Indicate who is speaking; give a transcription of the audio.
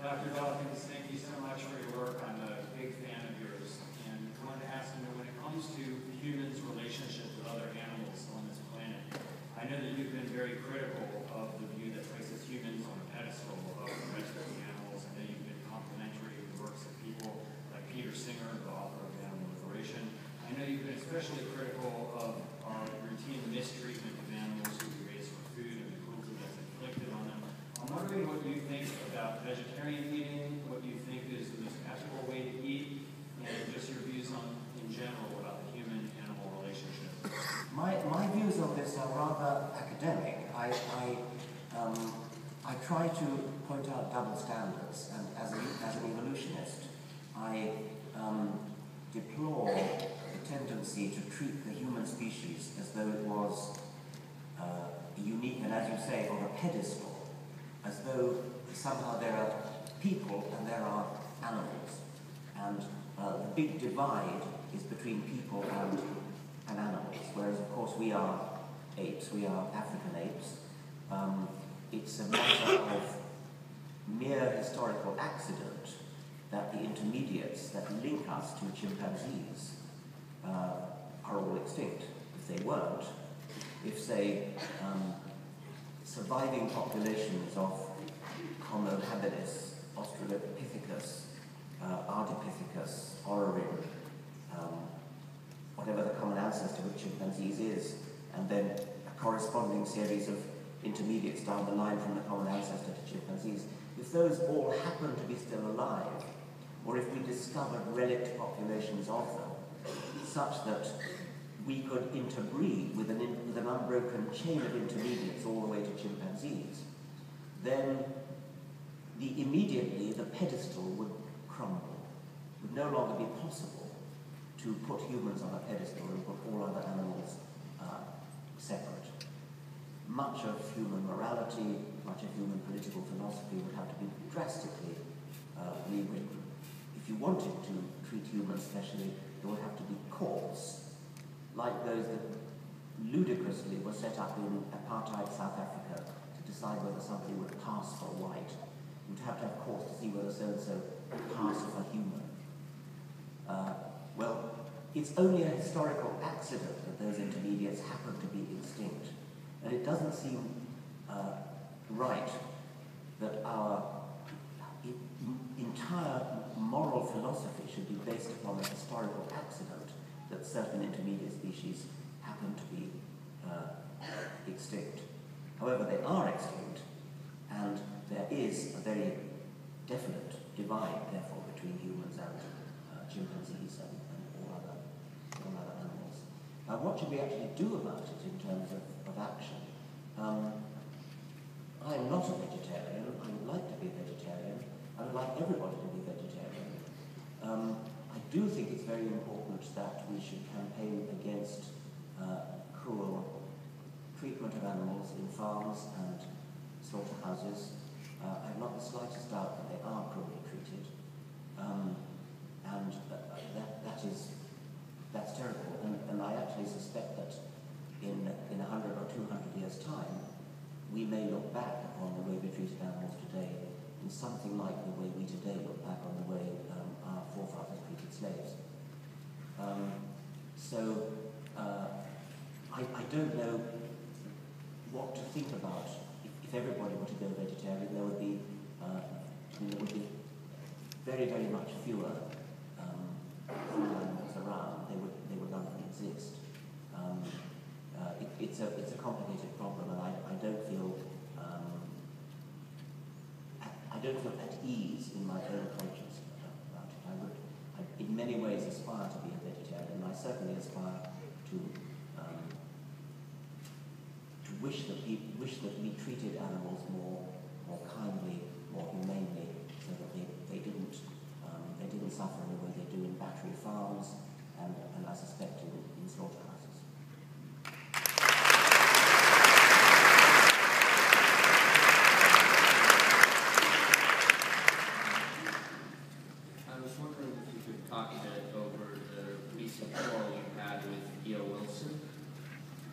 Speaker 1: Dr. Dawkins, thank you so much for your work. I'm a big fan of yours. And I wanted to ask you, when it comes to humans' relationships with other animals on this planet, I know that you've been very critical of the view that places humans on a pedestal above the rest of the animals. I know you've been complimentary of the works of people like Peter Singer, the author of Animal Liberation. I know you've been especially critical of our routine mistreatment of animals who we raise for food and the cruelty that's inflicted on them. I'm wondering what you think about vegetarian eating, what you think is the most ethical way to eat, and just your views on, in general, about the human-animal relationship.
Speaker 2: My views on this are rather academic. I try to point out double standards, and as an evolutionist, I deplore the tendency to treat the human species as though it was unique and, as you say, on a pedestal, as though somehow there are people and there are animals. And the big divide is between people and animals, whereas, of course, we are apes, we are African apes. It's a matter of mere historical accident that the intermediates that link us to chimpanzees are all extinct. If they weren't, if, say, surviving populations of Homo habilis, Australopithecus, Ardipithecus, Orrerin, whatever the common ancestor of chimpanzees is, and then a corresponding series of intermediates down the line from the common ancestor to chimpanzees, if those all happen to be still alive, or if we discovered relict populations of them, such that we could interbreed with an unbroken chain of intermediates all the way to chimpanzees, then immediately the pedestal would crumble. It would no longer be possible to put humans on a pedestal and put all other animals separate. Much of human morality, much of human political philosophy would have to be drastically rewritten. If you wanted to treat humans specially, there would have to be courts, like those that ludicrously were set up in apartheid South Africa to decide whether somebody would pass for white. You'd have to have courts to see whether so-and-so passed for human. Well, it's only a historical accident that those intermediates happen to be extinct. And it doesn't seem right that our entire moral philosophy should be based upon a historical accident that certain intermediate species happen to be extinct. However, they are extinct, and there is a very definite divide, therefore, between humans and chimpanzees and all other animals. Now, what should we actually do about it in terms of action? I am not a vegetarian. I would like to be a vegetarian. I would like everybody to be vegetarian. I do think it's very important that we should campaign against cruel treatment of animals in farms and slaughterhouses. I have not the slightest doubt that they are cruelly treated, and that's terrible. And I actually suspect that in 100 or 200 years' time, we may look back upon the way we treated animals today in something like the way we today look back on the way our forefathers treated slaves. I don't know what to think about. If everybody were to go vegetarian, there would be very, very much fewer animals around. They would none of them exist. It's a complicated problem, and I don't feel at ease in my own conscience about it. I would, in many ways, aspire to be a vegetarian. I certainly aspire to wish that we